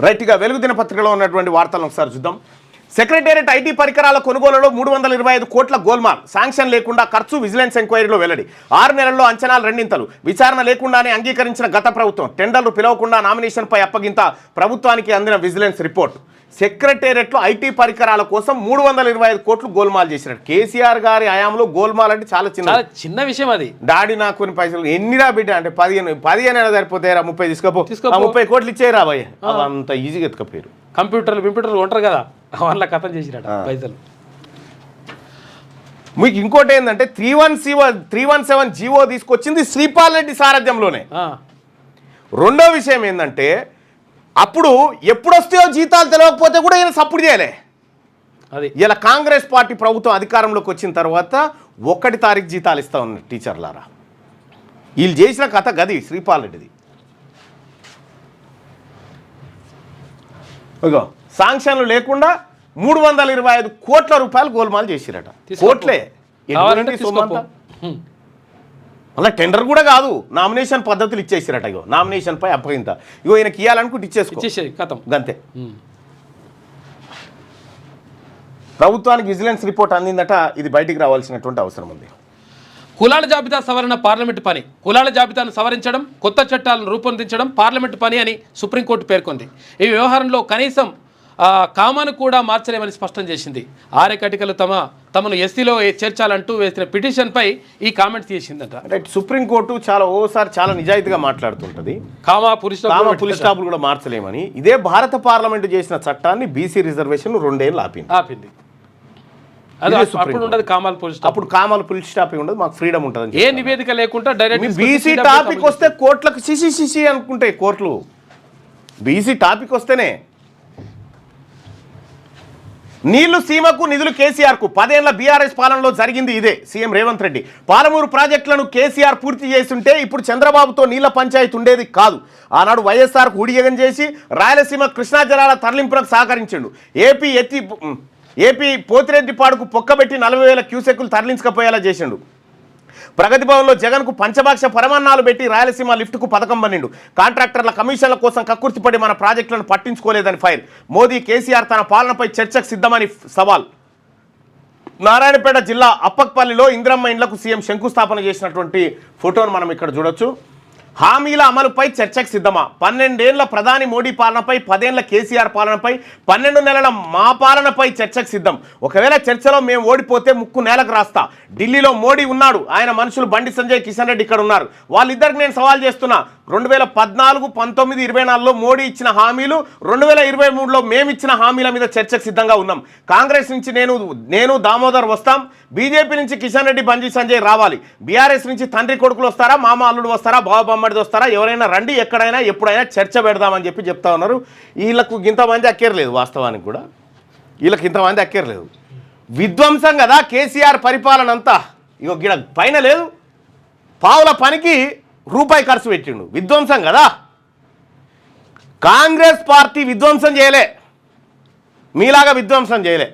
రైట్గా వెలుగు దినపత్రికలో ఉన్నటువంటి వార్తలను ఒకసారి చూద్దాం. సెక్రటేరియట్ ఐటీ పరికరాల కొనుగోలులో 325 కోట్ల గోల్మాల్, శాంక్షన్ లేకుండా ఖర్చు, విజిలెన్స్ ఎంక్వైరీలో వెల్లడి. 6 నెలల్లో అంచనాలు రెండింతలు, విచారణ లేకుండానే అంగీకరించిన గత ప్రభుత్వం. టెండర్లు పిలవకుండా నామినేషన్పై అప్పగింత, ప్రభుత్వానికి అందిన విజిలెన్స్ రిపోర్ట్. సెక్రటేరియట్లో ఐటీ పరికరాల కోసం 325 కోట్లు గోల్మాల్ చేసినట్టు. కేసీఆర్ గారి హయాంలో గోల్మాల్ అంటే చాలా చిన్న విషయం. అది డాడీ నాకు కొన్ని పైసలు ఎన్నిరా బిడ్డ అంటే 15 సరిపోతాయిరా, 30 తీసుకోపో, 30 కోట్లు ఇచ్చేయరా భయ్య, అంత ఈజీగా ఎత్తుకపోయారు. కంప్యూటర్లు ఉంటారు కదా, వాళ్ళ కథం చేసినట్టు పైసలు. మీకు ఇంకోటి ఏంటంటే 317 జీవో తీసుకొచ్చింది శ్రీపాల్ రెడ్డి సారథ్యంలోనే. రెండో విషయం ఏంటంటే అప్పుడు ఎప్పుడొస్తాయో జీతాలు తెలియకపోతే కూడా ఈయన సపోర్ట్ చేయలే. అది ఇలా కాంగ్రెస్ పార్టీ ప్రభుత్వం అధికారంలోకి వచ్చిన తర్వాత 1 తారీఖు జీతాలు ఇస్తా ఉన్నారు టీచర్లారా. వీళ్ళు చేసిన కథ గది శ్రీపాల్ రెడ్డిది. ఇగో శాంక్షన్లు లేకుండా 325 కోట్ల రూపాయలు గోల్మాల్ చేసిరట. కోట్లే మళ్ళీ టెండర్ కూడా కాదు, నామినేషన్ పద్ధతులు ఇచ్చేసిరట. ఇగో నామినేషన్ పై అప్పగింత, ఇగో ఈయనకి ఇవ్వాలనుకుంటే ఇచ్చేసి గంతే. ప్రభుత్వానికి విజిలెన్స్ రిపోర్ట్ అందిందట, ఇది బయటికి రావాల్సినటువంటి అవసరం ఉంది. కులాల జాబితా సవరణ పార్లమెంటు పని. కులాల జాబితాను సవరించడం, కొత్త చట్టాలను రూపొందించడం పార్లమెంటు పని అని సుప్రీంకోర్టు పేర్కొంది. ఈ వ్యవహారంలో కనీసం కామాను కూడా మార్చలేమని స్పష్టం చేసింది. ఆర్యకటికలు తమను ఎస్సీలో చేర్చాలంటూ వేసిన పిటిషన్పై ఈ కామెంట్స్ చేసిందట. రైట్, సుప్రీంకోర్టు ఓసారి చాలా నిజాయితీగా మాట్లాడుతుంటుంది. కామా పులి స్టాపులు కూడా మార్చలేమని. ఇదే భారత పార్లమెంటు చేసిన చట్టాన్ని బీసీ రిజర్వేషన్ 2 ఏళ్ళు ఆపింది. అప్పుడు కామాల పులి స్టాప్ ఉండదు, మాకు ఫ్రీడమ్ ఉంటుంది. ఏ నివేదిక లేకుండా డైరెక్ట్ బీసీ టాపిక్ వస్తే కోర్టులకు సిసి అనుకుంటాయి కోర్టులు. బీసీ టాపిక్ వస్తేనే నీళ్లు సీమకు, నిధులు కేసీఆర్కు. 10 ఏళ్ల బీఆర్ఎస్ పాలనలో జరిగింది ఇదే. సీఎం రేవంత్ రెడ్డి పాలమూరు ప్రాజెక్టులను కేసీఆర్ పూర్తి చేస్తుంటే ఇప్పుడు చంద్రబాబుతో నీళ్ల పంచాయతీ ఉండేది కాదు. ఆనాడు వైఎస్ఆర్కు ఊడియగం చేసి రాయలసీమ కృష్ణా జలాల తరలింపులకు సహకరించిండు. ఏపీ పోతిరెడ్డిపాడుకు పొక్కబెట్టి 40,000 క్యూసెక్కులు తరలించకపోయేలా చేసిండు. ప్రగతి భవన్లో జగన్కు పంచభాక్ష పరమాన్నాలు పెట్టి రాయలసీమ లిఫ్ట్కు పథకం పన్నిండు. కాంట్రాక్టర్ల కమిషన్ల కోసం కక్కుర్తిపడి మన ప్రాజెక్టులను పట్టించుకోలేదని ఫైర్. మోదీ కేసీఆర్ తన పాలనపై చర్చకు సిద్ధమని సవాల్. నారాయణపేట జిల్లా అప్పక్పల్లిలో ఇందిరమ్మ ఇండ్లకు సీఎం శంకుస్థాపన చేసినటువంటి ఫోటోను మనం ఇక్కడ చూడొచ్చు. హామీల అమలుపై చర్చకు సిద్ధమా? 12 ఏళ్ల ప్రధాని మోడీ పాలనపై, 10 ఏళ్ల కేసీఆర్ పాలనపై, 12 నెలల మా పాలనపై చర్చకు సిద్ధం. ఒకవేళ చర్చలో మేము ఓడిపోతే ముక్కు నేలకు రాస్తా. ఢిల్లీలో మోడీ ఉన్నాడు, ఆయన మనుషులు బండి సంజయ్, కిషన్ రెడ్డి ఇక్కడ ఉన్నారు. వాళ్ళిద్దరికి నేను సవాల్ చేస్తున్నా. 2014, 19, 24లో మోడీ ఇచ్చిన హామీలు, 2023లో మేమిచ్చిన హామీల మీద చర్చకు సిద్ధంగా ఉన్నాం. కాంగ్రెస్ నుంచి నేను దామోదర్ వస్తాం. బీజేపీ నుంచి కిషన్ రెడ్డి, బండి సంజయ్ రావాలి. బీఆర్ఎస్ నుంచి తండ్రి కొడుకులు వస్తారా, మామ అల్లుడు వస్తారా, బావ బొమ్మడిది వస్తారా, ఎవరైనా రండి, ఎక్కడైనా ఎప్పుడైనా చర్చ పెడదామని చెప్తా ఉన్నారు. వీళ్ళకు ఇంతమంది అక్కర్లేదు, వాస్తవానికి కూడా వీళ్ళకి ఇంతమంది అక్కర్లేదు. విధ్వంసం కదా కేసీఆర్ పరిపాలన అంతా. ఇగో గిడ పైన లేదు, పావుల పనికి రూపాయి ఖర్చు పెట్టిండు. విధ్వంసం కదా. కాంగ్రెస్ పార్టీ విధ్వంసం చేయలే, మీలాగా విధ్వంసం చేయలే.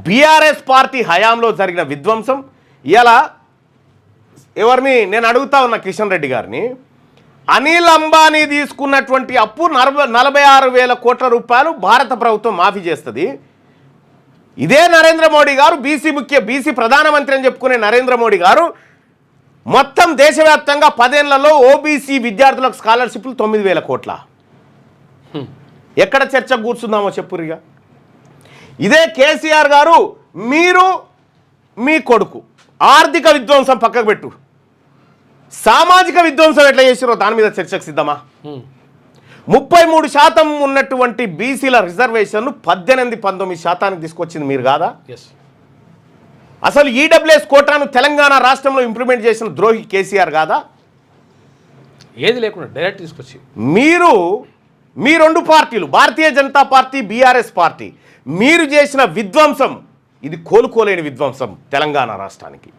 బీఆర్ఎస్ పార్టీ హయాంలో జరిగిన విధ్వంసం. ఇలా ఎవరిని నేను అడుగుతా ఉన్నా, కిషన్ రెడ్డి గారిని, అనిల్ అంబానీ తీసుకున్నటువంటి అప్పు 46,000 కోట్ల రూపాయలు భారత ప్రభుత్వం మాఫీ చేస్తుంది. ఇదే నరేంద్ర మోడీ గారు బీసీ ప్రధానమంత్రి అని చెప్పుకునే నరేంద్ర మోడీ గారు మొత్తం దేశవ్యాప్తంగా 10 ఏళ్లలో ఓబీసీ విద్యార్థులకు స్కాలర్షిప్లు 9,000 కోట్ల. ఎక్కడ చర్చ కూర్చుందామో చెప్పురిగా. ఇదే కేసీఆర్ గారు, మీరు మీ కొడుకు ఆర్థిక విధ్వంసం పక్కకు పెట్టు, సామాజిక విధ్వంసం ఎట్లా చేసిరో దాని మీద చర్చకు సిద్ధమా? 33% ఉన్నటువంటి బీసీల రిజర్వేషన్ను 18-19% తీసుకొచ్చింది మీరు కాదా? అసలు ఈడబ్ల్యూఎస్ కోటాను తెలంగాణ రాష్ట్రంలో ఇంప్లిమెంట్ చేసిన ద్రోహి కేసీఆర్ కాదా? ఏది లేకుండా డైరెక్ట్ తీసుకొచ్చి మీ 2 పార్టీలు, Bharatiya Janata party, BRS party, మీరు చేసిన విధ్వంసం ఇది కోలుకోలేని విధ్వంసం తెలంగాణ రాష్ట్రానికి.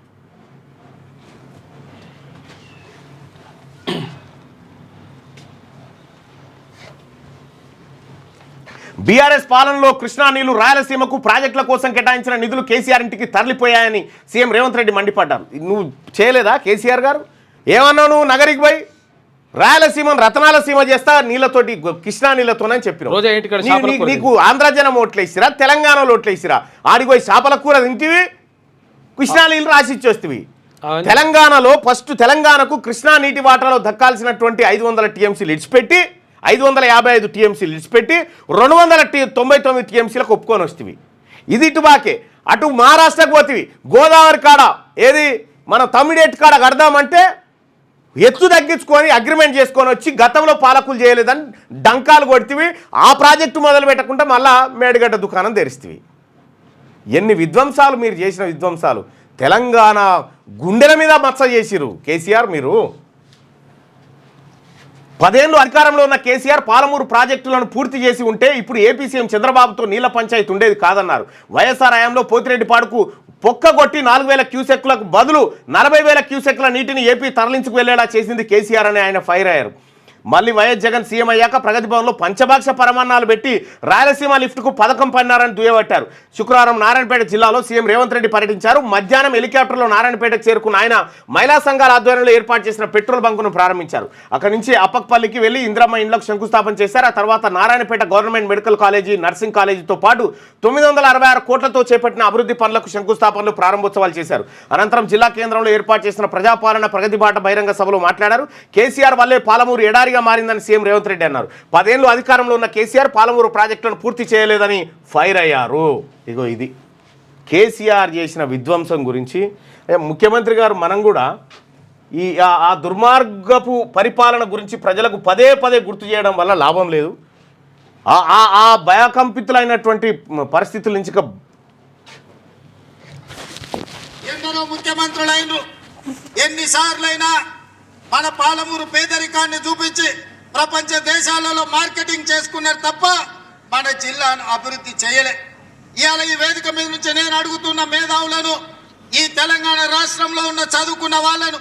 బీఆర్ఎస్ పాలనలో కృష్ణా నీళ్లు రాయలసీమకు ప్రాజెక్టుల కోసం కేటాయించిన నిధులు కేసీఆర్ ఇంటికి తరలిపోయాయని సీఎం రేవంత్ రెడ్డి మండిపడ్డారు. నువ్వు చేయలేదా కేసీఆర్ గారు? ఏమన్నావు నువ్వు? నగరికి పోయి రాయలసీమను రతనాల సీమ చేస్తా నీళ్ళతోటి కృష్ణా నీళ్ళతోనని చెప్పిన రోజా ఇంటికాడ చేపల కూర నీకు ఆంధ్రజనం ఓట్లేసిరా తెలంగాణలో ఓట్లేసిరా ఆడికి పోయి చేపల కూర తింటివి కృష్ణా నీళ్ళు రాసిచ్చేస్తవి తెలంగాణలో ఫస్ట్ తెలంగాణకు కృష్ణా నీటి వాటాలో దక్కాల్సినటువంటి 500 టీఎంసీలు ఇడిచిపెట్టి 555 టీఎంసీలు ఇడిచిపెట్టి 299 టీఎంసీలకు ఒప్పుకొని వస్తేవి ఇది ఇటు బాకే అటు మహారాష్ట్రకు పోతివి గోదావరి కాడ ఏది మన తమిళేటి కాడ కడదామంటే ఎత్తు తగ్గించుకొని అగ్రిమెంట్ చేసుకొని వచ్చి గతంలో పాలకులు చేయలేదని డంకాలు కొడితివి ఆ ప్రాజెక్టు మొదలు పెట్టకుండా మళ్ళా మేడిగడ్డ దుకాణం తెరిస్తేవి ఎన్ని విధ్వంసాలు మీరు చేసిన విధ్వంసాలు తెలంగాణ గుండెల మీద మచ్చ చేసిరు కేసీఆర్ మీరు 10 ఏళ్ళు అధికారంలో ఉన్న కేసీఆర్ పాలమూరు ప్రాజెక్టులను పూర్తి చేసి ఉంటే ఇప్పుడు ఏపీ సీఎం చంద్రబాబుతో నీళ్ల పంచాయతీ ఉండేది కాదన్నారు వైఎస్ఆర్ హయాంలో పోతిరెడ్డిపాడుకు పొక్కగొట్టి 4,000 క్యూసెక్లకు బదులు 40,000 క్యూసెక్ల నీటిని ఏపీ తరలించుకు వెళ్లేలా చేసింది కేసీఆర్ అని ఆయన ఫైర్ అయ్యారు మళ్ళీ వైఎస్ జగన్ సీఎం అయ్యాక ప్రగతి భవన్లో పంచభాక్ష పరమాన్నాలు పెట్టి రాయలసీమ లిఫ్ట్కు పథకం పన్నారని దుయ్యబట్టారు శుక్రవారం నారాయణపేట జిల్లాలో సీఎం రేవంత్ రెడ్డి పర్యటించారు మధ్యాహ్నం హెలికాప్టర్లో నారాయణపేటకు చేరుకున్న ఆయన మహిళా సంఘాల ఆధ్వర్యంలో ఏర్పాటు చేసిన పెట్రోల్ బంకును ప్రారంభించారు అక్కడి నుంచి అప్పక్పల్లికి వెళ్లి ఇంద్రమ్మ ఇండ్లకు శంకుస్థాపన చేశారు ఆ తర్వాత Narayanpet government medical college nursing కాలేజీతో పాటు 966 కోట్లతో చేపట్టిన అభివృద్ధి పనులకు శంకుస్థాపనలు ప్రారంభోత్సవాలు చేశారు అనంతరం జిల్లా కేంద్రంలో ఏర్పాటు చేసిన ప్రజాపాలన ప్రగతి బాట బహిరంగ సభలో మాట్లాడారు కేసీఆర్ వల్లే పాలమూరు ఎడారిగా మారిందని సీఎం రేవంత్ రెడ్డి అన్నారు 10 ఏళ్ళు అధికారంలో ఉన్న కేసీఆర్ పాలమూరు ప్రాజెక్టులను పూర్తి చేయలేదని ఫైర్ అయ్యారు ఇగో ఇది కేసీఆర్ చేసిన విధ్వంసం గురించి ముఖ్యమంత్రి గారు మనం కూడా ఆ దుర్మార్గపు పరిపాలన గురించి ప్రజలకు పదే గుర్తు చేయడం వల్ల లాభం లేదు ఆ భయకంపితులైనటువంటి పరిస్థితుల నుంచి ఎందరో ముఖ్యమంత్రులైన ఎన్నిసార్లైనా మన పాలమూరు పేదరికాన్ని చూపించి ప్రపంచ దేశాలలో మార్కెటింగ్ చేసుకున్నారు తప్ప మన జిల్లాను అభివృద్ధి చేయలే ఇవాళ ఈ వేదిక మీద నుంచి నేను అడుగుతున్న మేధావులను ఈ తెలంగాణ రాష్ట్రంలో ఉన్న చదువుకున్న వాళ్ళను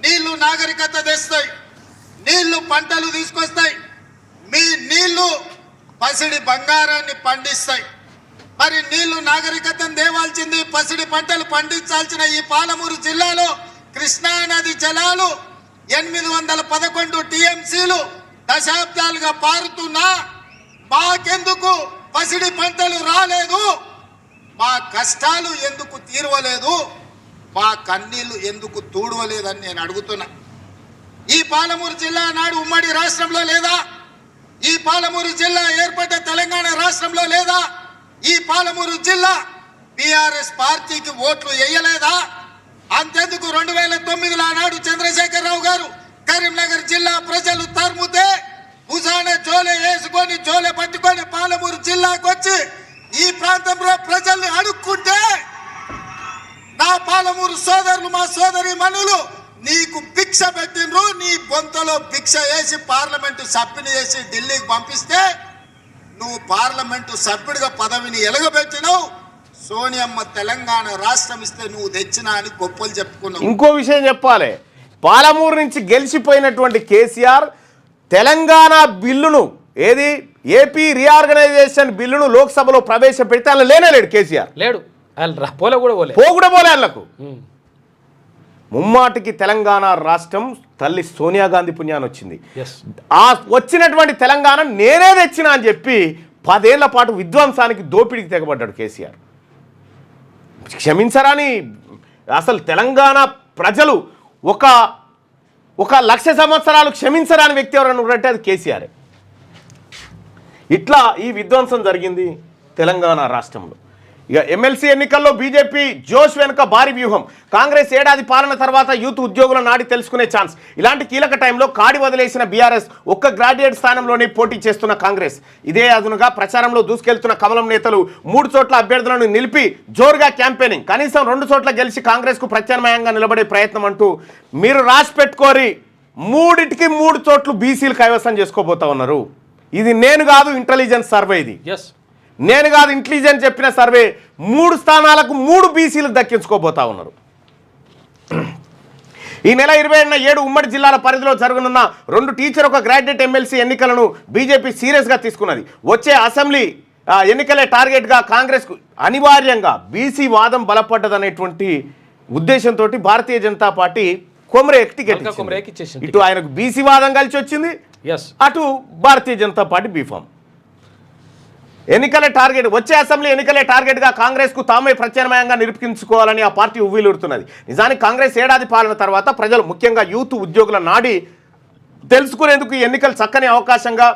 నీళ్లు నాగరికత తెస్తాయి నీళ్లు పంటలు తీసుకొస్తాయి మీ నీళ్లు పసిడి బంగారాన్ని పండిస్తాయి మరి నీళ్లు నాగరికతను దేవాల్సింది పసిడి పంటలు పండించాల్సిన ఈ పాలమూరు జిల్లాలో కృష్ణా నది జలాలు 811 టీఎంసీలు దశాబ్దాలుగా పారుతున్నా మాకెందుకు పసిడి పంటలు రాలేదు మా కష్టాలు ఎందుకు తీరవలేదు మా కన్నీళ్లు ఎందుకు తూడవలేదని నేను అడుగుతున్నా ఈ పాలమూరు జిల్లా నాడు ఉమ్మడి రాష్ట్రంలో లేదా ఈ పాలమూరు జిల్లా ఏర్పడ్డ తెలంగాణ రాష్ట్రంలో లేదా ఈ పాలమూరు జిల్లా బీఆర్ఎస్ పార్టీకి ఓట్లు వేయలేదా అంతెందుకు 2009లో ఆనాడు చంద్రశేఖరరావు గారు కరీంనగర్ జిల్లా ప్రజలు తరుముతే భుజాన జోలె వేసుకొని జోలె పట్టుకొని పాలమూరు జిల్లాకు వచ్చి ఈ ప్రాంతంలో ప్రజల్ని అడుక్కుంటే నా పాలమూరు సోదరులు మా సోదరి మనులు నీకు భిక్ష పెట్టినరు నీ బొంతలో భిక్ష వేసి పార్లమెంటు సభ్యుని చేసి ఢిల్లీకి పంపిస్తే నువ్వు పార్లమెంటు సభ్యుడిగా పదవిని ఎలగబెట్టినావు సోనియమ్మ తెలంగాణ రాష్ట్రం ఇస్తే నువ్వు తెచ్చినా అని గొప్పలు చెప్పుకున్నావు ఇంకో విషయం చెప్పాలి పాలమూరు నుంచి గెలిచిపోయినటువంటి కేసీఆర్ తెలంగాణ బిల్లును ఏది ఏపీ రీఆర్గనైజేషన్ బిల్లును లోక్సభలో ప్రవేశపెడితే అలా లేనేలేడు కేసీఆర్ లేడు పోలే కూడా పోలే వాళ్ళకు ముమ్మాటికి తెలంగాణ రాష్ట్రం తల్లి సోనియా గాంధీ పుణ్యాన్ని వచ్చింది ఆ వచ్చినటువంటి తెలంగాణ నేనే తెచ్చినా అని చెప్పి 10 ఏళ్ల పాటు విధ్వంసానికి దోపిడికి తెగబడ్డాడు కేసీఆర్ క్షమించరాని అసలు తెలంగాణ ప్రజలు ఒక 1,00,000 సంవత్సరాలు క్షమించరాని వ్యక్తి ఎవరైనా ఉన్నట్టే అది కేసీఆర్ ఇట్లా ఈ విధ్వంసం జరిగింది తెలంగాణ రాష్ట్రంలో ఇక ఎమ్మెల్సీ ఎన్నికల్లో బీజేపీ జోష్ వెనుక భారీ వ్యూహం కాంగ్రెస్ ఏడాది పాలన తర్వాత యూత్ ఉద్యోగుల నాడి తెలుసుకునే ఛాన్స్ ఇలాంటి కీలక టైంలో కాడి వదిలేసిన బీఆర్ఎస్ ఒక్క గ్రాడ్యుయేట్ స్థానంలోనే పోటీ చేస్తున్న కాంగ్రెస్ ఇదే అదునుగా ప్రచారంలో దూసుకెళ్తున్న కమలం నేతలు 3 చోట్ల అభ్యర్థులను నిలిపి జోరుగా క్యాంపెయినింగ్ కనీసం 2 చోట్ల గెలిచి కాంగ్రెస్కు ప్రత్యామ్నాయంగా నిలబడే ప్రయత్నం అంటూ మీరు రాసి పెట్టుకోరి 3టికి 3 చోట్లు బీసీలు కైవసం చేసుకోబోతా ఉన్నారు ఇది నేను కాదు ఇంటెలిజెన్స్ సర్వే ఇది నేను కాదు ఇంటెలిజెన్స్ చెప్పిన సర్వే 3 స్థానాలకు 3 బీసీలకు దక్కించుకోబోతా ఉన్నారు ఈ నెల 27 ఉమ్మడి జిల్లాల పరిధిలో జరగనున్న 2 టీచర్ 1 గ్రాడ్యుయేట్ ఎమ్మెల్సీ ఎన్నికలను బీజేపీ సీరియస్గా తీసుకున్నది వచ్చే అసెంబ్లీ ఎన్నికలే టార్గెట్గా కాంగ్రెస్కు అనివార్యంగా బీసీ వాదం బలపడ్డదనేటువంటి ఉద్దేశంతో భారతీయ జనతా పార్టీ కొమరేకి టికెట్ మల్కా కొమరేకి ఇచ్చేసింది ఇటు ఆయనకు బీసీ వాదం కలిసి వచ్చింది, ఎస్ అటు Bharatiya Janata party B form. ఎన్నికలే target, వచ్చే అసెంబ్లీ ఎన్నికలే టార్గెట్గా కాంగ్రెస్కు తామే ప్రత్యామ్నాయంగా నిరూపించుకోవాలని ఆ పార్టీ ఉవ్విలూరుతున్నది. నిజానికి కాంగ్రెస్ ఏడాది పాలన తర్వాత ప్రజలు, ముఖ్యంగా యూత్, ఉద్యోగుల నాడి తెలుసుకునేందుకు ఈ ఎన్నికలు చక్కని అవకాశంగా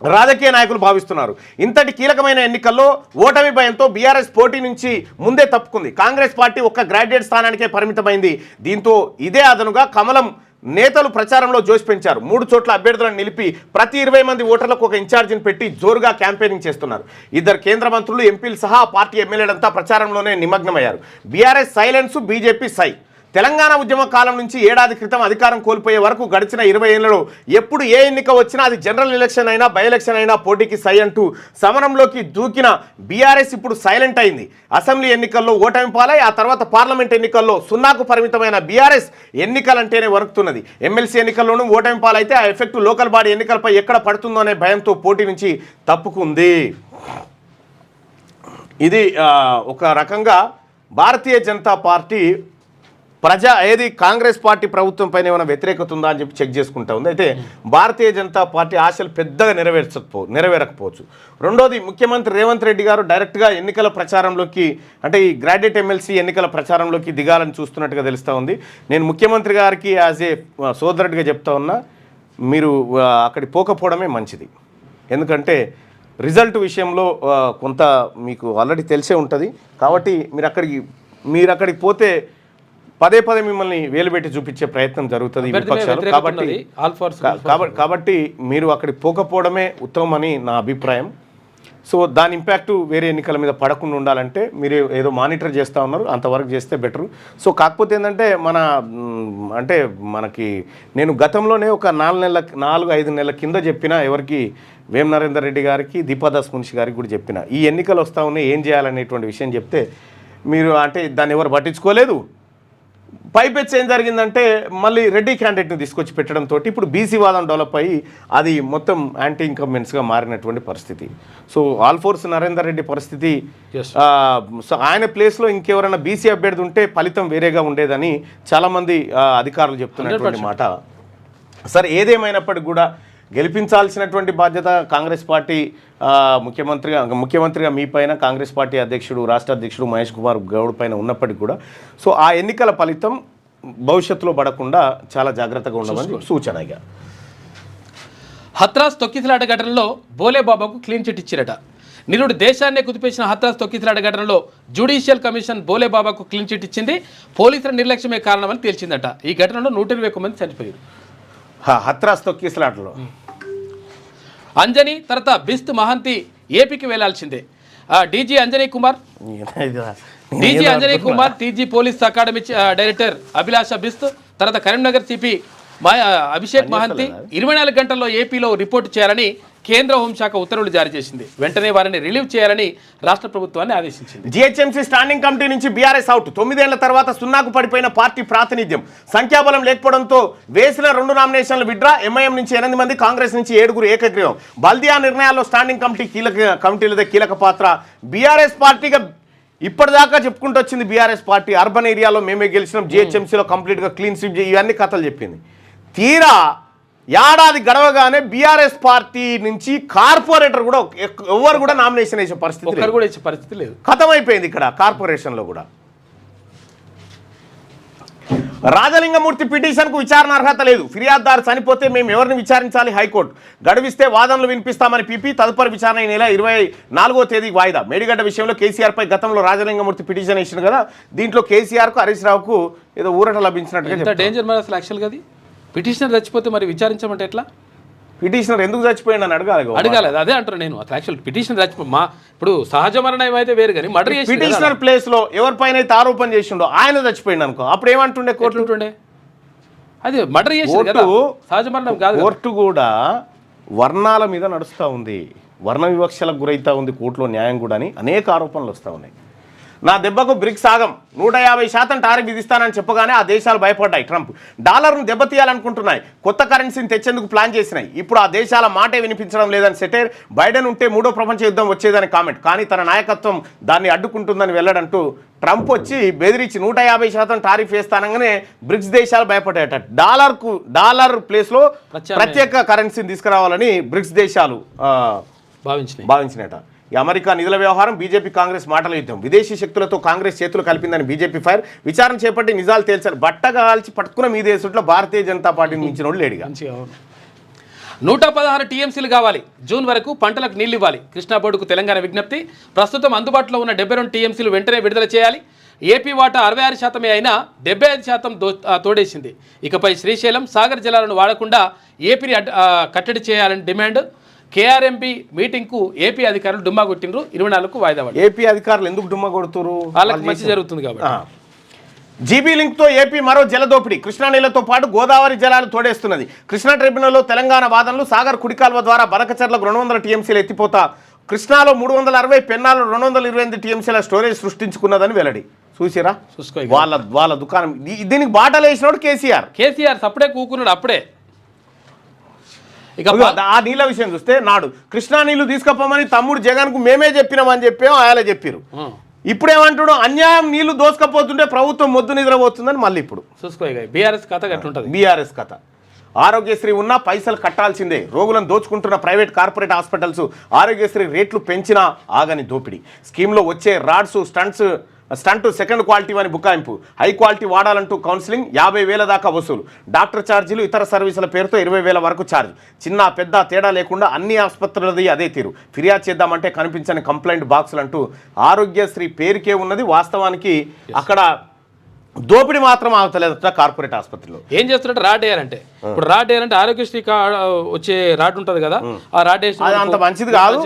రాజకీయ నాయకులు భావిస్తున్నారు. ఇంతటి కీలకమైన ఎన్నికల్లో ఓటమి భయంతో బీఆర్ఎస్ పోటీ నుంచి ముందే తప్పుకుంది. కాంగ్రెస్ పార్టీ ఒక్క గ్రాడ్యుయేట్ స్థానానికే పరిమితమైంది. దీంతో ఇదే అదనుగా కమలం నేతలు ప్రచారంలో జోష్ పెంచారు. 3 చోట్ల అభ్యర్థులను నిలిపి ప్రతి 20 మంది ఓటర్లకు ఒక ఇన్ఛార్జిని పెట్టి జోరుగా క్యాంపెయినింగ్ చేస్తున్నారు. 2 కేంద్ర మంత్రులు, ఎంపీలు సహా పార్టీ ఎమ్మెల్యేలంతా ప్రచారంలోనే నిమగ్నమయ్యారు. బీఆర్ఎస్ సైలెన్స్, బీజేపీ సై. తెలంగాణ ఉద్యమ కాలం నుంచి ఏడాది క్రితం అధికారం కోల్పోయే వరకు గడిచిన 20 ఏళ్లలో ఎప్పుడు ఏ ఎన్నిక వచ్చినా అది జనరల్ ఎలక్షన్ అయినా, బై ఎలక్షన్ అయినా పోటీకి సై అంటూ సమరంలోకి దూకిన బీఆర్ఎస్ ఇప్పుడు సైలెంట్ అయింది. అసెంబ్లీ ఎన్నికల్లో ఓటమి పాలై ఆ తర్వాత పార్లమెంట్ ఎన్నికల్లో 0కు పరిమితమైన బీఆర్ఎస్ ఎన్నికలంటేనే వణుకుతున్నది. ఎమ్మెల్సీ ఎన్నికల్లోనూ ఓటమి పాలైతే ఆ ఎఫెక్ట్ లోకల్ బాడీ ఎన్నికలపై ఎక్కడ పడుతుందో అనే భయంతో పోటీ నుంచి తప్పుకుంది. ఇది ఒక రకంగా భారతీయ జనతా పార్టీ కాంగ్రెస్ పార్టీ ప్రభుత్వం పైన ఏమైనా వ్యతిరేకత ఉందా అని చెప్పి చెక్ చేసుకుంటా ఉంది. అయితే భారతీయ జనతా పార్టీ ఆశలు పెద్దగా నెరవేరకపోవచ్చు. రెండోది, ముఖ్యమంత్రి రేవంత్ రెడ్డి గారు డైరెక్ట్గా ఎన్నికల ప్రచారంలోకి, అంటే ఈ గ్రాడ్యుయేట్ ఎమ్మెల్సీ ఎన్నికల ప్రచారంలోకి దిగాలని చూస్తున్నట్టుగా తెలుస్తూ ఉంది. నేను ముఖ్యమంత్రి గారికి యాజ్ ఏ సోదరుడిగా చెప్తా ఉన్నా, మీరు అక్కడికి పోకపోవడమే మంచిది. ఎందుకంటే రిజల్ట్ విషయంలో కొంత మీకు ఆల్రెడీ తెలిసే ఉంటుంది. కాబట్టి మీరు అక్కడికి పోతే పదే మిమ్మల్ని వేలుబెట్టి చూపించే ప్రయత్నం జరుగుతుంది ఈ విపక్షాలు. కాబట్టి మీరు అక్కడికి పోకపోవడమే ఉత్తమమని నా అభిప్రాయం. సో దాని ఇంపాక్ట్ వేరే ఎన్నికల మీద పడకుండా ఉండాలంటే మీరు ఏదో మానిటర్ చేస్తూ ఉన్నారు, అంతవరకు చేస్తే బెటరు. సో కాకపోతే ఏంటంటే మనకి నేను గతంలోనే ఒక 4-5 నెలల కింద చెప్పిన, ఎవరికి వేం నరేందర్ రెడ్డి గారికి, దీపాదాస్ మున్షి గారికి కూడా చెప్పిన, ఈ ఎన్నికలు వస్తూ ఉన్నాయి ఏం చేయాలనేటువంటి విషయం చెప్తే మీరు దాన్ని ఎవరు పట్టించుకోలేదు. పైపెచ్చి ఏం జరిగిందంటే మళ్ళీ రెడ్డి క్యాండిడేట్ని తీసుకొచ్చి పెట్టడంతో ఇప్పుడు బీసీ వాదం డెవలప్ అయ్యి అది మొత్తం యాంటీ ఇన్కంబెన్స్గా మారినటువంటి పరిస్థితి. సో ఆల్ఫోర్స్ నరేందర్ రెడ్డి పరిస్థితి, సో ఆయన ప్లేస్లో ఇంకెవరైనా బీసీ అభ్యర్థి ఉంటే ఫలితం వేరేగా ఉండేదని చాలామంది అధికారులు చెప్తున్నటువంటి మాట. సరే, ఏదేమైనప్పటికీ కూడా గెలిపించాల్సినటువంటి బాధ్యత కాంగ్రెస్ పార్టీ ముఖ్యమంత్రిగా మీ పైన, కాంగ్రెస్ పార్టీ అధ్యక్షుడు, రాష్ట్ర అధ్యక్షుడు మహేష్ కుమార్ గౌడ్ పైన ఉన్నప్పటికీ కూడా సో ఆ ఎన్నికల ఫలితం భవిష్యత్తులో పడకుండా చాలా జాగ్రత్తగా ఉండమని సూచనగా. హత్రాస్ తొక్కిసలాట ఘటనలో బోలేబాబాకు క్లీన్ చిట్ ఇచ్చిరట. నిరుడు దేశాన్నే కుదిపేసిన హత్రాస్ తొక్కిసలాట ఘటనలో జ్యుడిషియల్ కమిషన్ బోలేబాబాకు క్లీన్ చిట్ ఇచ్చింది. పోలీసుల నిర్లక్ష్యమే కారణమని తేల్చిందట. ఈ ఘటనలో 121 మంది చనిపోయారు. హత్రాస్ తొక్కిసలాటలో అంజనీ తర్వాత బిస్త్ మహంతి ఏపీకి వెళ్లాల్సిందే. DG Anjani Kumar, TG police academy director Abhilasha Bisht, తర్వాత కరీంనగర్ సిపి అభిషేక్ మహంతి 24 గంటల్లో ఏపీలో రిపోర్టు చేయాలని కేంద్ర హోంశాఖ ఉత్తర్వులు జారీ చేసింది. వెంటనే వారిని రిలీవ్ చేయాలని రాష్ట్ర ప్రభుత్వాన్ని ఆదేశించింది. జీహెచ్ఎంసీ స్టాండింగ్ కమిటీ నుంచి బీఆర్ఎస్ అవుట్. 9 ఏళ్ల తర్వాత 0కు పడిపోయిన పార్టీ ప్రాతినిధ్యం. సంఖ్యాబలం లేకపోవడంతో వేసిన 2 నామినేషన్లు విడ్రా. ఎంఐఎం నుంచి 8 మంది, కాంగ్రెస్ నుంచి 7 ఏకగ్రీవం. బల్దియా నిర్ణయాల్లో స్టాండింగ్ కమిటీలదే కీలక పాత్ర. బీఆర్ఎస్ పార్టీగా ఇప్పటిదాకా చెప్పుకుంటూ వచ్చింది బీఆర్ఎస్ పార్టీ. అర్బన్ ఏరియాలో మేమే గెలిచినాం, జీహెచ్ఎంసీలో కంప్లీట్గా క్లీన్ స్వీప్, ఇవన్నీ కథలు చెప్పింది. తీరా ఏడాది గడవగానే బీఆర్ఎస్ పార్టీ నుంచి కార్పొరేటర్ కూడా ఎవరు కూడా నామినేషన్ వేసే పరిస్థితి లేదు. ఖతమైపోయింది ఇక్కడ కార్పొరేషన్లో కూడా. రాజలింగమూర్తి పిటిషన్కు విచారణ అర్హత లేదు. ఫిర్యాదుదారు చనిపోతే మేము ఎవరిని విచారించాలి? హైకోర్టు గడువిస్తే వాదనలు వినిపిస్తామని పీపీ. తదుపరి విచారణ ఈ నెల 24వ తేదీకి వాయిదా. మేడిగడ్డ విషయంలో కేసీఆర్పై గతంలో రాజలింగమూర్తి పిటిషన్ వేసింది కదా, దీంట్లో కేసీఆర్కు, హరీష్ రావుకు ఏదో ఊరట లభించినట్టుగా. డేంజర్ మరి అసలు యాక్చువల్గా అది పిటిషనర్ చచ్చిపోతే మరి విచారించమంటే ఎట్లా? పిటిషనర్ ఎందుకు చచ్చిపోయింది అని అడగాలి. అదే అంటారు నేను. యాక్చువల్ పిటిషనర్ ఇప్పుడు సహజ మరణం అయితే వేరు, కానీ మర్డర్ చేసి పిటిషనర్ ప్లేస్ లో ఎవరిపైన అయితే ఆరోపణ చేసిండో ఆయన చచ్చిపోయింది అనుకో, అప్పుడు ఏమంటుండే కోర్టు ఉంటుండే? అది మర్డర్ చేసి సహజ మరణం కాదు. కోర్టు కూడా వర్ణాల మీద నడుస్తూ ఉంది, వర్ణ వివక్షలకు గురైతా ఉంది కోర్టులో న్యాయం కూడా అని అనేక ఆరోపణలు వస్తూ ఉన్నాయి. నా దెబ్బకు బ్రిక్స్ ఆగం 150% టారిఫ్ విధిస్తానని చెప్పగానే ఆ దేశాలు భయపడ్డాయి. ట్రంప్ డాలర్ను దెబ్బతీయాలనుకుంటున్నాయి, కొత్త కరెన్సీని తెచ్చేందుకు ప్లాన్ చేసినాయి. ఇప్పుడు ఆ దేశాల మాటే వినిపించడం లేదని సెటైర్. బైడెన్ ఉంటే 3వ ప్రపంచ యుద్ధం వచ్చేదని కామెంట్. కానీ తన నాయకత్వం దాన్ని అడ్డుకుంటుందని వెల్లడంటూ ట్రంప్ వచ్చి బెదిరించి 150% టారిఫ్ వేస్తానగానే బ్రిక్స్ దేశాలు భయపడ్డాయట. డాలర్ ప్లేస్లో ప్రత్యేక కరెన్సీని తీసుకురావాలని బ్రిక్స్ దేశాలు భావించినట. ఈ అమెరికా నిధుల వ్యవహారం, బీజేపీ కాంగ్రెస్ మాటల యుద్ధం. విదేశీ శక్తులతో కాంగ్రెస్ చేతులు కలిపిందని బీజేపీ ఫైర్. విచారణ చేపట్టి నిజాలు తేల్చారు. బట్టగాల్చి పట్టుకున్న మీ దేశంలో భారతీయ జనతా పార్టీని మించిన వాళ్ళు లేడిగా. 116 టీఎంసీలు కావాలి, జూన్ వరకు పంటలకు నీళ్లు ఇవ్వాలి. కృష్ణా బోర్డుకు తెలంగాణ విజ్ఞప్తి. ప్రస్తుతం అందుబాటులో ఉన్న 72 టీఎంసీలు వెంటనే విడుదల చేయాలి. ఏపీ వాటా 66% అయినా 75% తోడేసింది. ఇకపై శ్రీశైలం, సాగర్ జలాలను వాడకుండా ఏపీని కట్టడి చేయాలని డిమాండ్. కేఆర్ఎంపీ మీటింగ్కు ఏపీ అధికారులు డుమ్మా కొట్టినరు. 24కు వాయిదా పడ్డారు. ఏపీ అధికారులు ఎందుకు డుమ్మా కొడుతున్నారు? వాళ్ళకి మంచి జరుగుతుంది కాబట్టి. జీబీ లింక్తో ఏపీ మరో జలదోపిడీ. కృష్ణా నీళ్లతో పాటు గోదావరి జలాలు తోడేస్తున్నది. కృష్ణా ట్రిబ్యునల్లో తెలంగాణ వాదనలు. సాగర్ కుడికాల్వ ద్వారా బనకచర్లకు 200 టీఎంసీలు ఎత్తిపోతా. కృష్ణాలో 360, పెన్నాలో 228 టీఎంసీల స్టోరేజ్ సృష్టించుకున్నదని వెల్లడి. చూసిరా వాళ్ళ దుకాణం. దీనికి బాటలు వేసినోడు కేసీఆర్ అప్పుడే కూకున్నాడు. అప్పుడే ఇక ఆ నీళ్ళ విషయం చూస్తే నాడు కృష్ణా నీళ్లు తీసుకపోమని తమ్ముడు జగన్కు మేమే చెప్పినామని చెప్పాము, ఆయన చెప్పారు. ఇప్పుడేమంటాడు, అన్యాయం నీళ్లు దోసుకపోతుంటే ప్రభుత్వం మొద్దు నిద్రపోతుందని మళ్ళీ ఇప్పుడు బీఆర్ఎస్ కథ ఎట్లుంటుంది. బీఆర్ఎస్ కథ. ఆరోగ్యశ్రీ ఉన్నా పైసలు కట్టాల్సిందే. రోగులను దోచుకుంటున్న ప్రైవేట్ కార్పొరేట్ హాస్పిటల్స్. ఆరోగ్యశ్రీ రేట్లు పెంచినా ఆగని దోపిడీ. స్కీమ్లో వచ్చే రాడ్స్, స్టంట్ సెకండ్ క్వాలిటీ అని బుకాయింపు. హై క్వాలిటీ వాడాలంటూ కౌన్సిలింగ్. 50,000 దాకా వసూలు. డాక్టర్ ఛార్జీలు, ఇతర సర్వీసుల పేరుతో 20,000 వరకు ఛార్జ్. చిన్న పెద్ద తేడా లేకుండా అన్ని ఆసుపత్రులది అదే తీరు. ఫిర్యాదు చేద్దామంటే కనిపించని కంప్లైంట్ బాక్సులు అంటూ ఆరోగ్యశ్రీ పేరుకే ఉన్నది. వాస్తవానికి అక్కడ దోపిడీ మాత్రం ఆగుతలేదట కార్పొరేట్ ఆసుపత్రిలో. ఏం చేస్తున్నట్టు రాడ్ వేయాలంటే, ఇప్పుడు రాడ్ వేయాలంటే ఆరోగ్యశ్రీ వచ్చే రాడ్ ఉంటుంది కదా, ఆ రాడ్ వేసి అంత మంచిది కాదు,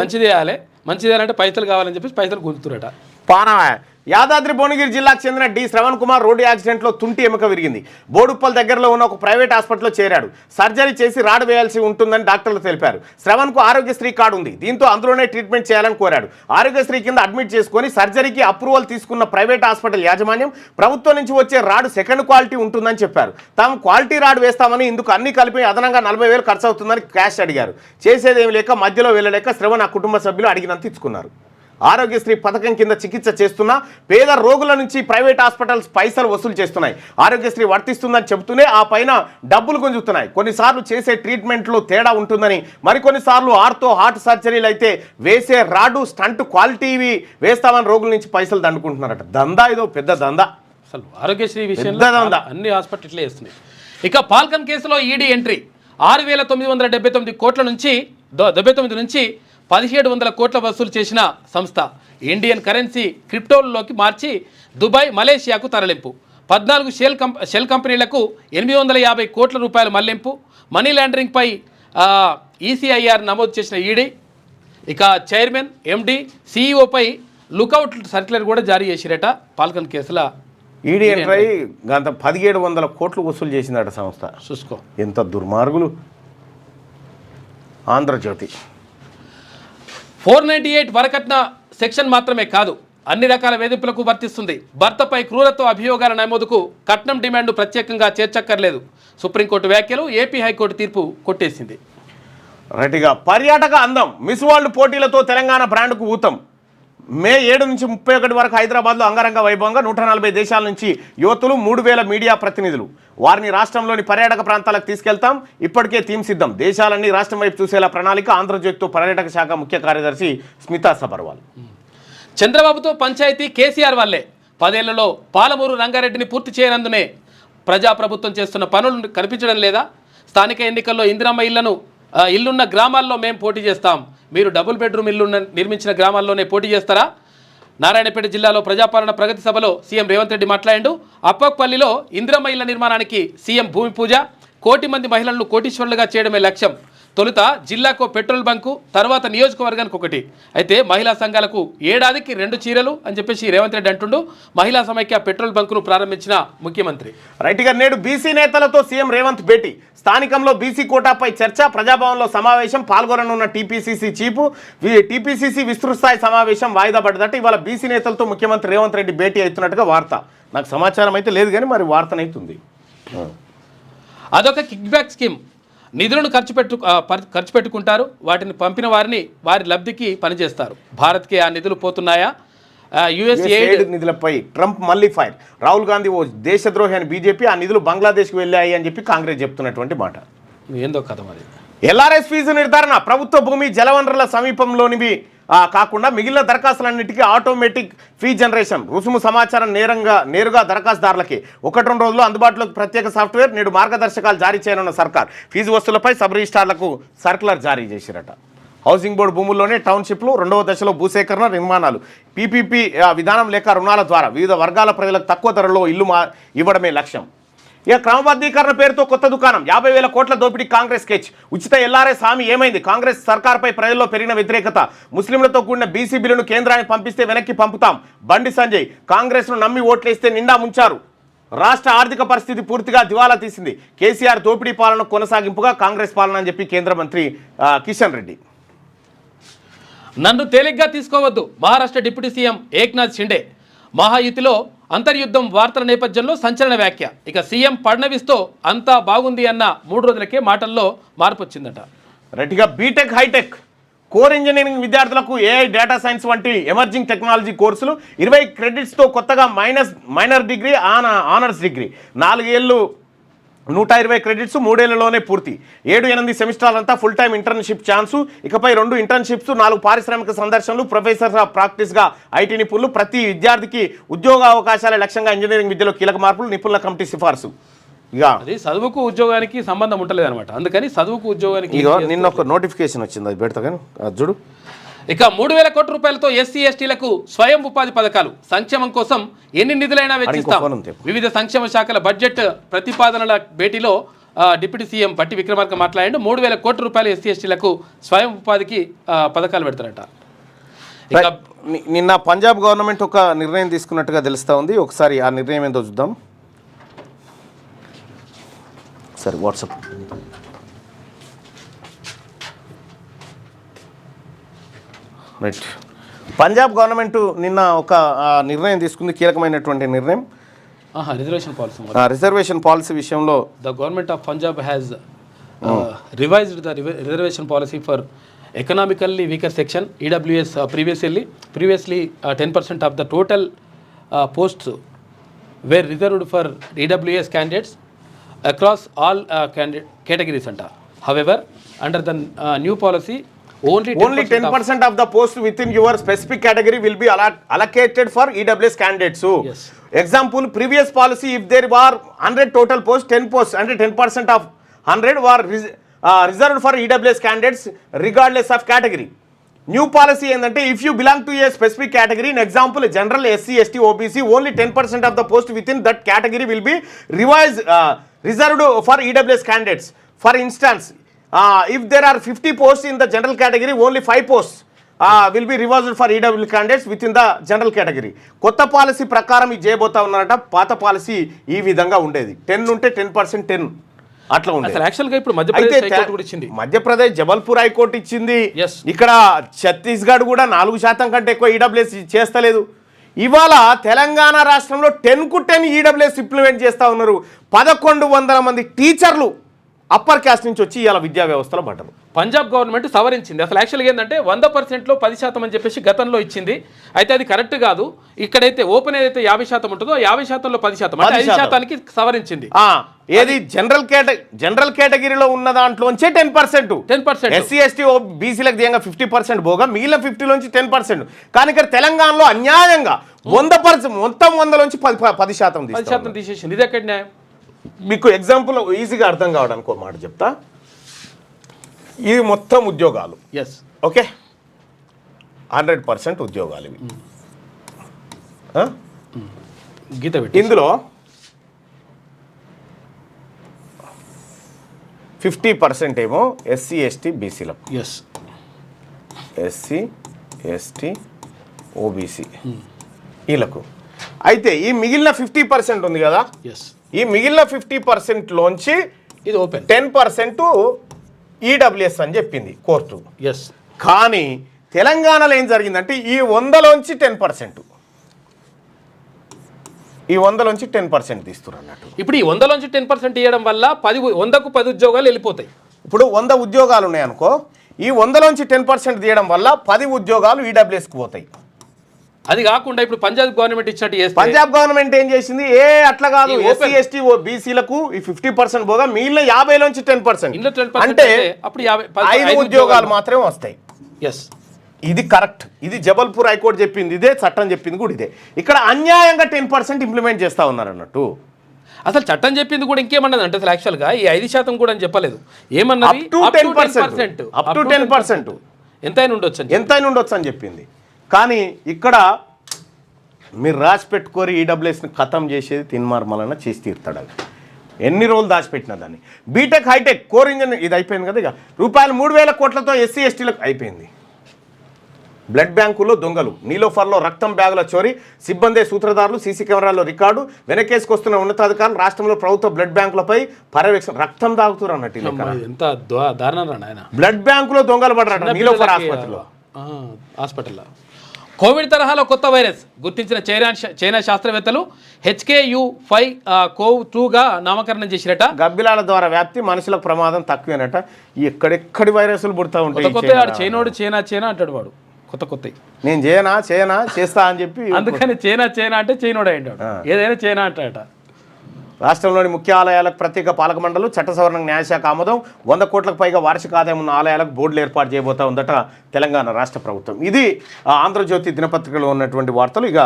మంచిది వేయాలి. మంచిది వేయాలంటే పైసలు కావాలని చెప్పేసి పైసలు గుంతుతురట. యాదాద్రి భువనగిరి జిల్లాకు చెందిన డి శ్రవణ్ కుమార్ రోడ్డు యాక్సిడెంట్లో తుంటి ఎముక విరిగింది. బోడుప్పల్ దగ్గరలో ఉన్న ఒక ప్రైవేట్ హాస్పిటల్లో చేరాడు. సర్జరీ చేసి రాడ్ వేయాల్సి ఉంటుందని డాక్టర్లు తెలిపారు. శ్రవణ్కు ఆరోగ్యశ్రీ కార్డు ఉంది. దీంతో అందులోనే ట్రీట్మెంట్ చేయాలని కోరాడు. ఆరోగ్యశ్రీ కింద అడ్మిట్ చేసుకుని సర్జరీకి అప్రూవల్ తీసుకున్న ప్రైవేట్ హాస్పిటల్ యాజమాన్యం ప్రభుత్వం నుంచి వచ్చే రాడ్ సెకండ్ క్వాలిటీ ఉంటుందని చెప్పారు. తాము క్వాలిటీ రాడ్ వేస్తామని, ఇందుకు అన్ని కలిపి అదనంగా 40,000 ఖర్చు అవుతుందని క్యాష్ అడిగారు. చేసేదేమి లేక మధ్యలో వెళ్ళలేక శ్రవణ్ ఆ కుటుంబ సభ్యులు అడిగినంత ఇచ్చుకున్నారు. ఆరోగ్యశ్రీ పథకం కింద చికిత్స చేస్తున్న పేద రోగుల నుంచి ప్రైవేట్ హాస్పిటల్స్ పైసలు వసూలు చేస్తున్నాయి. ఆరోగ్యశ్రీ వర్తిస్తుందని చెబుతూనే ఆ పైన డబ్బులు గుంజుతున్నాయి. కొన్నిసార్లు చేసే ట్రీట్మెంట్లో తేడా ఉంటుందని, మరికొన్నిసార్లు హార్ట్ సర్జరీలు అయితే వేసే రాడు, స్టంట్ క్వాలిటీవి వేస్తామని రోగుల నుంచి పైసలు దండుకుంటున్నారట. దందా, ఇదో పెద్ద దందా. అసలు ఆరోగ్యశ్రీ విషయంలో అన్ని హాస్పిటల్స్ వేస్తున్నాయి. ఇక పాల్కన్ కేసులో ఈడీ ఎంట్రీ. 6,979 కోట్ల నుంచి 79 నుంచి 1,700 కోట్ల వసూలు చేసిన సంస్థ. ఇండియన్ కరెన్సీ క్రిప్టోల్లోకి మార్చి దుబాయ్, మలేషియాకు తరలింపు. 14 షెల్ కంపెనీలకు 850 కోట్ల రూపాయల మళ్లింపు. మనీ లాండరింగ్పై ఈసీఐఆర్ నమోదు చేసిన ఈడీ. ఇక చైర్మన్, ఎండీ, సీఈఓపై లుకౌట్ సర్క్యులర్ కూడా జారీ చేసిరట. పాల్కన్ కేసులో ఈడీ ఎంటర్ అయ్యి గంట 1,700 కోట్లు వసూలు చేసిందట సంస్థ. చూసుకో ఎంత దుర్మార్గులు. ఆంధ్రజ్యోతి. 498 వరకట్న సెక్షన్ మాత్రమే కాదు, అన్ని రకాల వేధింపులకు వర్తిస్తుంది. భర్తపై క్రూరత్వ అభియోగాల నమోదుకు కట్నం డిమాండ్ ప్రత్యేకంగా చేర్చక్కర్లేదు. సుప్రీంకోర్టు వ్యాఖ్యలు, ఏపీ హైకోర్టు తీర్పు కొట్టేసింది. రైట్గా. పర్యాటక అందం. మిస్ వరల్డ్ పోటీలతో తెలంగాణ బ్రాండ్కు ఊతం. మే 7 నుంచి 31 వరకు హైదరాబాద్లో అంగరంగ వైభవంగా 140 దేశాల నుంచి యువతులు, 3,000 మీడియా ప్రతినిధులు. వారిని రాష్ట్రంలోని పర్యాటక ప్రాంతాలకు తీసుకెళ్తాం. ఇప్పటికే థీమ్ సిద్ధం. దేశాలన్నీ రాష్ట్రం వైపు చూసేలా ప్రణాళిక. ఆంధ్రజ్యోతితో పర్యాటక శాఖ ముఖ్య కార్యదర్శి స్మితా సబర్వాల్. చంద్రబాబుతో పంచాయతీ కేసీఆర్ వల్లే. 10 ఏళ్లలో పాలమూరు రంగారెడ్డిని పూర్తి చేయనందునే ప్రజాప్రభుత్వం చేస్తున్న పనులు కనిపించడం లేదా? స్థానిక ఎన్నికల్లో ఇందిరమ్మ ఇల్లున్న గ్రామాల్లో మేము పోటీ చేస్తాం. మీరు డబుల్ బెడ్రూమ్ ఇల్లు నిర్మించిన గ్రామాల్లోనే పోటీ చేస్తారా? నారాయణపేట జిల్లాలో ప్రజాపాలన ప్రగతి సభలో సీఎం రేవంత్ రెడ్డి మాట్లాడాడు. అప్పక్పల్లిలో ఇందిరమ్మ ఇళ్ల నిర్మాణానికి సీఎం భూమి పూజ. 1,00,00,000 మంది మహిళలను కోటీశ్వరులుగా చేయడమే లక్ష్యం. తొలుత జిల్లాకు పెట్రోల్ బంకు, తర్వాత నియోజకవర్గానికి ఒకటి. అయితే మహిళా సంఘాలకు ఏడాదికి 2 చీరలు అని చెప్పేసి రేవంత్ రెడ్డి అంటుండు. మహిళా సమైక్య పెట్రోల్ బంకును ప్రారంభించిన ముఖ్యమంత్రి. రైట్గా నేడు బీసీ నేతలతో సీఎం రేవంత్ భేటీ. స్థానికంలో బీసీ కోటాపై చర్చ, ప్రజాభవన్లో సమావేశం, పాల్గొననున్న టీపీసీసీ చీఫ్. టీపీసీసీ విస్తృత స్థాయి సమావేశం వాయిదా పడ్డదట. ఇవాళ బీసీ నేతలతో ముఖ్యమంత్రి రేవంత్ రెడ్డి భేటీ అవుతున్నట్టుగా వార్త. నాకు సమాచారం అయితే లేదు కానీ మరి వార్తనైతుంది. అదొక కిక్ బ్యాక్ స్కీమ్. నిధులను ఖర్చు పెట్టుకుంటారు, వాటిని పంపిన వారిని వారి లబ్ధికి పనిచేస్తారు. భారత్కి ఆ నిధులు పోతున్నాయా? యుఎస్ఏ నిధులపై ట్రంప్ మళ్ళీ ఫైర్. రాహుల్ గాంధీ ఓ దేశద్రోహి అని బీజేపీ, ఆ నిధులు బంగ్లాదేశ్కి వెళ్ళాయి అని చెప్పి కాంగ్రెస్ చెప్తున్నటువంటి మాట. ఏందో కథ మరి. ఎల్ఆర్ఎస్ ఫీజు నిర్ధారణ. ప్రభుత్వ భూమి, జలవనరుల సమీపంలోనివి కాకుండా మిగిలిన దరఖాస్తులన్నిటికీ ఆటోమేటిక్ ఫీ జనరేషన్. రుసుము సమాచారం నేరుగా దరఖాస్తుదారులకి 1-2 రోజుల్లో అందుబాటులోకి ప్రత్యేక సాఫ్ట్వేర్. నేడు మార్గదర్శకాలు జారీ చేయనున్న సర్కార్. ఫీజు వసూలపై సబ్ రిజిస్ట్రార్లకు సర్కులర్ జారీ చేసిరట. హౌసింగ్ బోర్డు భూముల్లోనే టౌన్షిప్లు, 2వ దశలో భూసేకరణ, నిర్మాణాలు. పీపీపీ విధానం లేక రుణాల ద్వారా వివిధ వర్గాల ప్రజలకు తక్కువ ధరలో ఇల్లు ఇవ్వడమే లక్ష్యం. ఇక క్రమబద్ధీకరణ పేరుతో కొత్త దుకాణం. 50,000 కోట్ల దోపిడీ కాంగ్రెస్ స్కెచ్. ఉచిత ఎల్ఆర్ఎస్ హామీ ఏమైంది? కాంగ్రెస్ సర్కార్పై ప్రజల్లో పెరిగిన వ్యతిరేకత. ముస్లింలతో కూడిన బీసీ బిల్లును కేంద్రానికి పంపిస్తే వెనక్కి పంపుతాం. బండి సంజయ్. కాంగ్రెస్ను నమ్మి ఓట్లేస్తే నిండా ముంచారు. రాష్ట్ర ఆర్థిక పరిస్థితి పూర్తిగా దివాలా తీసింది. కేసీఆర్ దోపిడీ పాలన కొనసాగింపుగా కాంగ్రెస్ పాలన అని చెప్పి కేంద్ర మంత్రి కిషన్ రెడ్డి. నన్ను తేలిగ్గా తీసుకోవద్దు. Maharashtra deputy CM Eknath Shinde. మహాయుతిలో అంతర్యుద్ధం వార్తల నేపథ్యంలో సంచలన వ్యాఖ్య. ఇక సీఎం ఫడ్నవీస్తో అంతా బాగుంది అన్న 3 రోజులకే మాటల్లో మార్పు వచ్చిందట. రైట్గా బీటెక్, హైటెక్, కోర్ ఇంజనీరింగ్ విద్యార్థులకు ఏఐ, డేటా సైన్స్ వంటి ఎమర్జింగ్ టెక్నాలజీ కోర్సులు. 20 క్రెడిట్స్తో కొత్తగా మైనర్ డిగ్రీ, ఆనర్స్ డిగ్రీ. 4 ఏళ్ళు 120 క్రెడిట్స్, 3 ఏళ్లలోనే పూర్తి. 7-8 సెమిస్టర్లంతా ఫుల్ టైం ఇంటర్న్షిప్ ఛాన్సు. ఇకపై 2 ఇంటర్న్షిప్స్, 4 పారిశ్రామిక సందర్శనలు. ప్రొఫెసర్ ప్రాక్టీస్గా ఐటీ నిపుణులు. ప్రతి విద్యార్థికి ఉద్యోగ అవకాశాల లక్ష్యంగా ఇంజనీరింగ్ విద్యలో కీలక మార్పులు. నిపుణుల కమిటీ సిఫార్సు. ఇక అది చదువుకు ఉద్యోగానికి సంబంధం ఉండలేదు అనమాట. అందుకని చదువుకు ఉద్యోగానికి నిన్న ఒక నోటిఫికేషన్ వచ్చింది, అది పెడతా కానీ చూడు. ఇక 3,000 కోట్ల రూపాయలతో ఎస్సీ ఎస్టీలకు స్వయం ఉపాధి పథకాలు. సంక్షేమం కోసం ఎన్ని నిధులైనా వెచ్చిస్తాం. వివిధ సంక్షేమ శాఖల బడ్జెట్ ప్రతిపాదనల భేటీలో డిప్యూటీ సీఎం బట్టి విక్రమార్క మాట్లాడాడు. 3,000 కోట్ల రూపాయలు ఎస్సీ ఎస్టీలకు స్వయం ఉపాధికి పథకాలు పెడతారట. నిన్న పంజాబ్ గవర్నమెంట్ ఒక నిర్ణయం తీసుకున్నట్టుగా తెలుస్తూ ఉంది. ఒకసారి ఆ నిర్ణయం ఏందో చూద్దాం. సరే వాట్సాప్. రైట్. పంజాబ్ గవర్నమెంట్ నిన్న ఒక నిర్ణయం తీసుకుంది, కీలకమైనటువంటి నిర్ణయం. రిజర్వేషన్ పాలసీ విషయంలో the government of Punjab has revised the reservation policy for economically weaker section EWS. Previously 10% of the total posts were reserved for EWS candidates across all categories అంట. However, under the new policy, only 10% of the post within your specific category will be allocated for EWS candidates. So, yes. Example, previous policy, if there were 100 total posts, 10 posts, and 10% of 100 were reserved for EWS candidates regardless of category. New policy ఏంటంటే if you belong to a specific category, in example general, SC, ST, OBC, only 10% of the post within that category will be reserved for EWS candidates. For instance, if there are 50 posts in the general category, only 5 posts will be reserved for EWS candidates within the general category. కొత్త policy ప్రకారం ఇది చేయబోతా ఉన్నారట. పాత policy ఈ విధంగా ఉండేది. 10 ఉంటే 10%, 10 అట్లా ఉండేది. యాక్చువల్గా ఇప్పుడు మధ్యప్రదేశ్ జబల్పూర్ హైకోర్టు ఇచ్చింది. ఇక్కడ ఛత్తీస్గఢ్ కూడా 4% కంటే ఎక్కువ ఈడబ్ల్యూఎస్ చేస్తలేదు. ఇవాళ తెలంగాణ రాష్ట్రంలో 10కు 10 ఈడబ్ల్యూఎస్ ఇంప్లిమెంట్ చేస్తూ ఉన్నారు. 1,100 మంది టీచర్లు అప్పర్ క్యాస్ట్ నుంచి వచ్చి ఇవాళ విద్యా వ్యవస్థలో పడ్డారు. పంజాబ్ గవర్నమెంట్ సవరించింది. అసలు యాక్చువల్గా ఏంటంటే 100%లో 10% అని చెప్పేసి గతంలో ఇచ్చింది. అయితే అది కరెక్ట్ కాదు. ఇక్కడైతే ఓపెన్ ఏదైతే 50% ఉంటుందో 50%లో 10% అంటే 5%కి సవరించింది. ఏది జనరల్ కేటగిరీలో ఉన్న దాంట్లోంచే 10%. ఎస్సీ ఎస్టీ బీసీలకు దిగంగా 50% పోగా మిగిలిన 50లోంచి 10%. కానీ ఇక్కడ తెలంగాణలో అన్యాయంగా 100% మొత్తం 100లోంచి 10% తీసేసింది. ఇది ఎక్కడ న్యాయం? మీకు ఎగ్జాంపుల్ ఈజీగా అర్థం కావడానికి ఒక మాట చెప్తా. ఇది మొత్తం ఉద్యోగాలు. ఎస్, ఓకే, 100% ఉద్యోగాలు ఇవి. గీత ఇందులో 50% ఏమో ఎస్సీ ఎస్టీ బీసీలకు, ఎస్ ఎస్సీ ఎస్టీ ఓబీసీ వీళ్ళకు. అయితే ఈ మిగిలిన 50% ఉంది కదా, ఎస్ ఈ మిగిలిన 50%లోంచి ఇది ఓపెన్ 10% ఈడబ్ల్యూఎస్ అని చెప్పింది కోర్టు. ఎస్ కానీ తెలంగాణలో ఏం జరిగిందంటే ఈ 100లోంచి 10%, ఈ 100లోంచి 10% తీస్తున్నారు అన్నట్టు. ఇప్పుడు ఈ 100లోంచి 10% ఇవ్వడం వల్ల 100కు 10 ఉద్యోగాలు వెళ్ళిపోతాయి. ఇప్పుడు 100 ఉద్యోగాలు ఉన్నాయనుకో, ఈ 100లోంచి 10% తీయడం వల్ల 10 ఉద్యోగాలు ఈడబ్ల్యూఎస్కి పోతాయి. అది కాకుండా ఇప్పుడు పంజాబ్ గవర్నమెంట్ ఇచ్చినట్టు చేస్తే పంజాబ్ గవర్నమెంట్ ఏం చేసింది, అట్లా కాదు, ఎస్సీ ఎస్టీ బీసీలకు ఈ 50% పోగా మిగిలిన 50లోంచి 10%, ఇందులో 10% అంటే అప్పుడు 5 ఉద్యోగాలు మాత్రమే వస్తాయి. ఎస్ ఇది కరెక్ట్, ఇది జబల్పూర్ హైకోర్టు చెప్పింది ఇదే, చట్టం చెప్పింది కూడా ఇదే. ఇక్కడ అన్యాయంగా 10% ఇంప్లిమెంట్ చేస్తా ఉన్నారు అన్నట్టు. అసలు చట్టం చెప్పింది కూడా ఇంకేమన్నది అంటే అసలు యాక్చువల్గా ఈ 5% కూడా అని చెప్పలేదు, ఏమన్నది అప్ టు 10%, ఎంతైనా ఉండొచ్చు ఎంతైనా ఉండొచ్చు అని చెప్పింది. కానీ ఇక్కడ మీరు రాసి పెట్టుకోరి ఈడబ్ల్యూఎస్ని ఖతం చేసేది తిన్మార్మలన చేసి తీరుతాడు. అది ఎన్ని రోజులు దాచిపెట్టిన దాన్ని. బీటెక్ హైటెక్ కోర్ ఇంజన్ ఇది అయిపోయింది కదా, ఇక రూపాయలు 3,000 కోట్లతో ఎస్సీ ఎస్టీలకు అయిపోయింది. బ్లడ్ బ్యాంకుల్లో దొంగలు, నీలోఫర్లో రక్తం బ్యాగుల చోరీ, సిబ్బంది సూత్రధారులు, సీసీ కెమెరాల్లో రికార్డు, వెనకేసుకొస్తున్న ఉన్నతాధికారులు, రాష్ట్రంలో ప్రభుత్వ బ్లడ్ బ్యాంకులపై పర్యవేక్షణ. రక్తం తాగుతున్నారు అన్నట్టు. ఎంత దారుణం రా నాయన. బ్లడ్ బ్యాంకులో దొంగలు పడరా నీలోఫర్ ఆసుపత్రిలో, హాస్పిటల్లో. కోవిడ్ తరహాలో కొత్త వైరస్ గుర్తించిన చైనా శాస్త్రవేత్తలు HKU5CoV2గా నామకరణం చేసిరట. గబ్బిలాల ద్వారా వ్యాప్తి, మనుషులకు ప్రమాదం తక్కువేనట. ఎక్కడెక్కడి వైరస్లు పుడతా ఉంటాయి. కొత్త చైనోడు చైనా అంటాడు వాడు, కొత్త నేను చేయనా చేస్తా అని చెప్పి, అందుకని చైనా అంటే చైనోడు అయ్యాడు, ఏదైనా చైనా అంటాడట. రాష్ట్రంలోని ముఖ్య ఆలయాలకు ప్రత్యేక పాలక మండలి, చట్ట సవరణ న్యాయశాఖ ఆమోదం, 100 కోట్లకు పైగా వార్షిక ఆదాయం ఉన్న ఆలయాలకు బోర్డులు ఏర్పాటు చేయబోతా ఉందట తెలంగాణ రాష్ట్ర ప్రభుత్వం. ఇది ఆంధ్రజ్యోతి దినపత్రికలో ఉన్నటువంటి వార్తలు. ఇక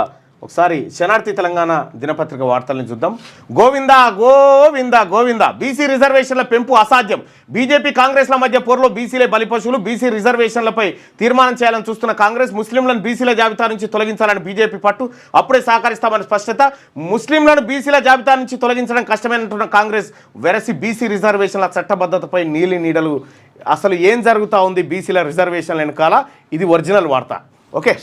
ఒకసారి శనార్థి తెలంగాణ దినపత్రిక వార్తలను చూద్దాం. గోవిందా బీసీ రిజర్వేషన్ల పెంపు అసాధ్యం, బీజేపీ కాంగ్రెస్ల మధ్య పోరులో బీసీలే బలిపశువులు, బీసీ రిజర్వేషన్లపై తీర్మానం చేయాలని చూస్తున్న కాంగ్రెస్, ముస్లింలను బీసీల జాబితా నుంచి తొలగించాలని బీజేపీ పట్టు, అప్పుడే సహకరిస్తామని స్పష్టత. ముస్లింలను బీసీల జాబితా నుంచి తొలగించడం కష్టమైనట్టున్న కాంగ్రెస్ వెరసి బీసీ రిజర్వేషన్ల చట్టబద్ధతపై నీడలు. అసలు ఏం జరుగుతూ ఉంది బీసీల రిజర్వేషన్ల వెనకాల, ఇది ఒరిజినల్ వార్త. ఓకే.